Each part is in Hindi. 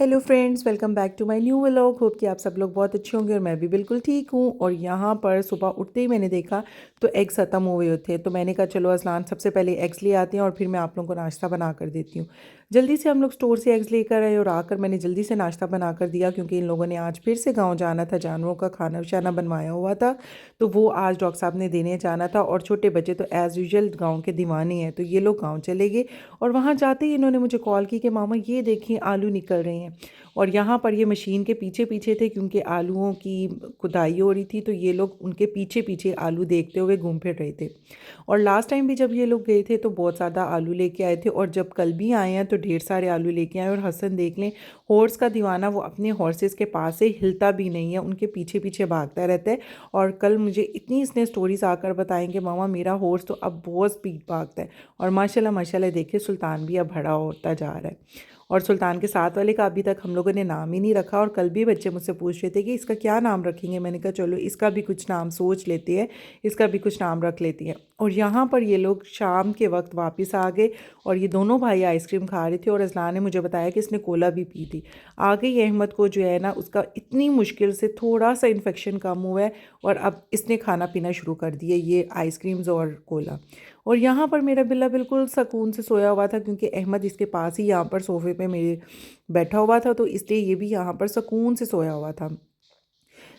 Hello friends, welcome back to my new vlog. Hope कि आप सब लोग बहुत अच्छे होंगे और मैं भी बिल्कुल ठीक हूँ। और यहाँ पर सुबह उठते ही मैंने देखा तो एग्स ख़त्म हुए थे, तो मैंने कहा चलो असलान सबसे पहले एग्स ले आते हैं और फिर मैं आप लोगों को नाश्ता बना कर देती हूँ। जल्दी से हम लोग स्टोर से एग्स लेकर आए और आकर मैंने जल्दी से नाश्ता बना कर दिया, क्योंकि इन लोगों ने आज फिर से गाँव जाना था, जानवरों का खाना शाना बनवाया हुआ था, तो वो आज डॉक्टर साहब ने देने जाना था। और छोटे बच्चे तो एज़ यूजल गाँव के दीवाने हैं, तो ये लोग गाँव चले गए। और वहाँ जाते ही इन्होंने मुझे कॉल की कि मामा ये देखिए आलू निकल रहे हैं। और यहाँ पर ये मशीन के पीछे पीछे थे, क्योंकि आलूओं की खुदाई हो रही थी, तो ये लोग उनके पीछे पीछे आलू देखते हुए घूम फिर रहे थे। और लास्ट टाइम भी जब ये लोग गए थे तो बहुत ज़्यादा आलू लेके आए थे, और जब कल भी आए हैं तो ढेर सारे आलू लेके आए। और हसन देख लें, हॉर्स का दीवाना, वो अपने हॉर्सेस के पास से हिलता भी नहीं है, उनके पीछे पीछे भागता रहता है। और कल मुझे इतनी इसने स्टोरीज आकर बताएंगे, मामा मेरा हॉर्स तो अब बहुत स्पीड भागता है। और माशाल्लाह माशाल्लाह देखिए सुल्तान भी अब बड़ा होता जा रहा है। और सुल्तान के साथ वाले का अभी तक हम लोगों ने नाम ही नहीं रखा। और कल भी बच्चे मुझसे पूछ रहे थे कि इसका क्या नाम रखेंगे। मैंने कहा चलो इसका भी कुछ नाम सोच लेते हैं, इसका भी कुछ नाम रख लेती हैं। और यहाँ पर ये लोग शाम के वक्त वापस आ गए, और ये दोनों भाई आइसक्रीम खा रहे थे। और अजलान ने मुझे बताया कि इसने कोला भी पी थी। आगे ये अहमद को जो है ना, उसका इतनी मुश्किल से थोड़ा सा इन्फेक्शन कम हुआ है, और अब इसने खाना पीना शुरू कर दिया ये आइसक्रीम्स और कोला। और यहाँ पर मेरा बिल्ला बिल्कुल सुकून से सोया हुआ था, क्योंकि अहमद इसके पास ही यहाँ पर सोफ़े पे मेरे बैठा हुआ था, तो इसलिए ये भी यहाँ पर सुकून से सोया हुआ था।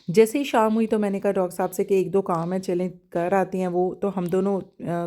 जैसे ही शाम हुई तो मैंने कहा डॉक्टर साहब से कि एक दो काम है, चलें कर आते हैं। वो तो हम दोनों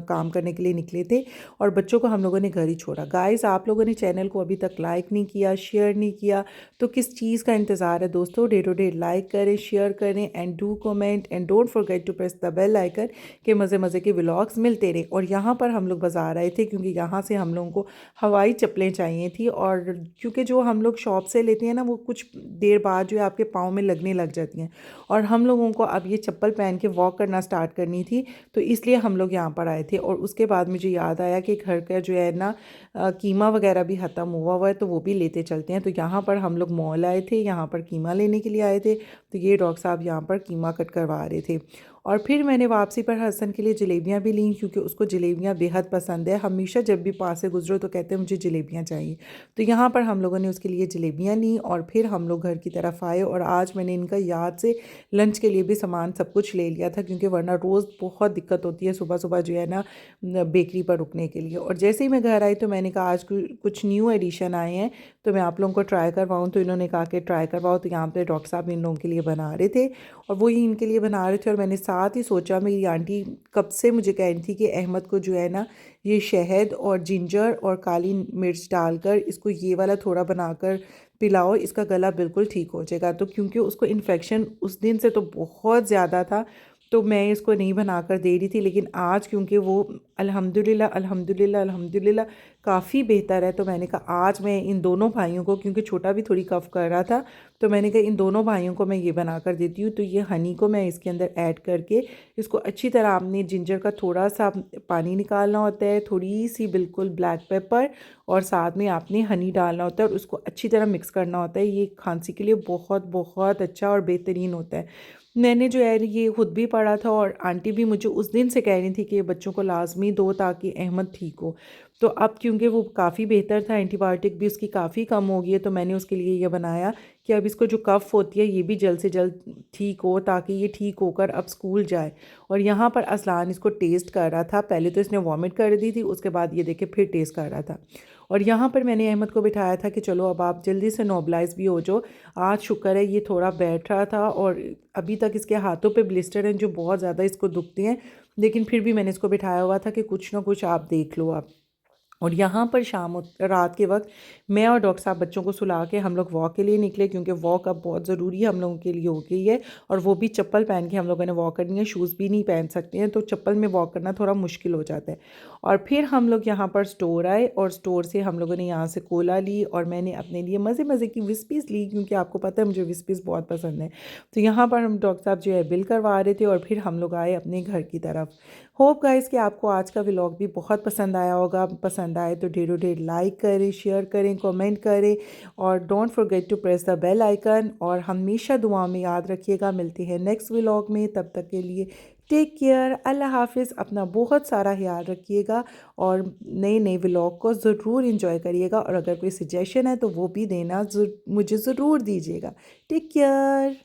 काम करने के लिए निकले थे, और बच्चों को हम लोगों ने घर ही छोड़ा। गाइस, आप लोगों ने चैनल को अभी तक लाइक नहीं किया, शेयर नहीं किया, तो किस चीज़ का इंतज़ार है दोस्तों। डे लाइक करें, शेयर करें, and do comment, and don't forget to press the bell icon, के मज़े मज़े के व्लॉग्स मिलते रहे। और यहाँ पर हम लोग बाज़ार आए थे, क्योंकि यहाँ से हम लोगों को हवाई चप्पलें चाहिए थी। और क्योंकि जो हम लोग शॉप से लेते हैं ना, वो कुछ देर बाद जो है आपके पाँव में लगने लग जाती हैं, और हम लोगों को अब ये चप्पल पहन के वॉक करना स्टार्ट करनी थी, तो इसलिए हम लोग यहाँ पर आए थे। और उसके बाद मुझे याद आया कि घर का जो है ना कीमा वगैरह भी ख़त्म हुआ है, तो वो भी लेते चलते हैं। तो यहाँ पर हम लोग मॉल आए थे, यहाँ पर कीमा लेने के लिए आए थे, तो ये डॉक्टर साहब यहाँ पर कीमा कट करवा रहे थे। और फिर मैंने वापसी पर हसन के लिए जलेबियाँ भी लीं, क्योंकि उसको जलेबियाँ बेहद पसंद है। हमेशा जब भी पास से गुजरो तो कहते हैं मुझे जलेबियाँ चाहिए, तो यहाँ पर हम लोगों ने उसके लिए जलेबियाँ लीं। और फिर हम लोग घर की तरफ आए, और आज मैंने इनका याद से लंच के लिए भी सामान सब कुछ ले लिया था, क्योंकि वरना रोज़ बहुत दिक्कत होती है सुबह सुबह जो है ना बेकरी पर रुकने के लिए। और जैसे ही मैं घर आई तो मैंने कहा आज कुछ न्यू एडिशन आए हैं, तो मैं आप लोगों को ट्राई करवाऊँ। तो इन्होंने कहा कि ट्राई करवाओ, तो यहाँ पे डॉक्टर साहब इन लोगों के लिए बना रहे थे, और वही इनके लिए बना रहे थे। और मैंने साथ ही सोचा, मेरी आंटी कब से मुझे कह रही थी कि अहमद को जो है ना, ये शहद और जिंजर और काली मिर्च डालकर इसको ये वाला थोड़ा बनाकर पिलाओ, इसका गला बिल्कुल ठीक हो जाएगा। तो क्योंकि उसको इन्फेक्शन उस दिन से तो बहुत ज़्यादा था, तो मैं इसको नहीं बनाकर दे रही थी। लेकिन आज क्योंकि वो अल्हम्दुलिल्लाह अल्हम्दुलिल्लाह अल्हम्दुलिल्लाह काफ़ी बेहतर है, तो मैंने कहा आज मैं इन दोनों भाइयों को, क्योंकि छोटा भी थोड़ी कफ़ कर रहा था, तो मैंने कहा इन दोनों भाइयों को मैं ये बना कर देती हूँ। तो ये हनी को मैं इसके अंदर ऐड करके इसको अच्छी तरह, आपने जिंजर का थोड़ा सा पानी निकालना होता है, थोड़ी सी बिल्कुल ब्लैक पेपर, और साथ में आपने हनी डालना होता है, और उसको अच्छी तरह मिक्स करना होता है। ये खांसी के लिए बहुत बहुत अच्छा और बेहतरीन होता है। मैंने जो है ये खुद भी पढ़ा था, और आंटी भी मुझे उस दिन से कह रही थी कि ये बच्चों को लाजमी दो, ताकि अहमद ठीक हो। तो अब क्योंकि वो काफ़ी बेहतर था, एंटीबायोटिक भी उसकी काफ़ी कम हो गई है, तो मैंने उसके लिए ये बनाया कि अब इसको जो कफ़ होती है ये भी जल्द से जल्द ठीक हो, ताकि ये ठीक होकर अब स्कूल जाए। और यहाँ पर असलान इसको टेस्ट कर रहा था। पहले तो इसने वॉमिट कर दी थी, उसके बाद ये देखे फिर टेस्ट कर रहा था। और यहाँ पर मैंने अहमद को बिठाया था कि चलो अब आप जल्दी से नॉर्मलाइज भी हो जाओ। आज शुक्र है ये थोड़ा बैठ रहा था, और अभी तक इसके हाथों पे ब्लिस्टर हैं जो बहुत ज़्यादा इसको दुखते हैं, लेकिन फिर भी मैंने इसको बिठाया हुआ था कि कुछ ना कुछ आप देख लो आप। और यहाँ पर रात के वक्त मैं और डॉक्टर साहब बच्चों को सुला के हम लोग वॉक के लिए निकले, क्योंकि वॉक अब बहुत ज़रूरी हम लोगों के लिए हो गई है। और वो भी चप्पल पहन के हम लोगों ने वॉक करनी है, शूज़ भी नहीं पहन सकते हैं, तो चप्पल में वॉक करना थोड़ा मुश्किल हो जाता है। और फिर हम लोग यहाँ पर स्टोर आए, और स्टोर से हम लोगों ने यहाँ से कोला ली, और मैंने अपने लिए मज़े मज़े की विस्पीज़ ली, क्योंकि आपको पता है मुझे विस्पीज़ बहुत पसंद है। तो यहाँ पर हम डॉक्टर साहब जो है बिल करवा रहे थे, और फिर हम लोग आए अपने घर की तरफ। होप गाइस कि आपको आज का व्लॉग भी बहुत पसंद आया होगा। पसंद आए तो ढेरों ढेर लाइक करें, शेयर करें, कमेंट करें, और don't forget to press the bell icon. और हमेशा दुआ में याद रखिएगा। मिलती है नेक्स्ट व्लॉग में, तब तक के लिए टेक केयर, अल्लाह हाफ़िज़। अपना बहुत सारा ख्याल रखिएगा और नए नए व्लॉग को ज़रूर इंजॉय करिएगा, और अगर कोई सजेशन है तो वो भी देना मुझे ज़रूर दीजिएगा। Take care.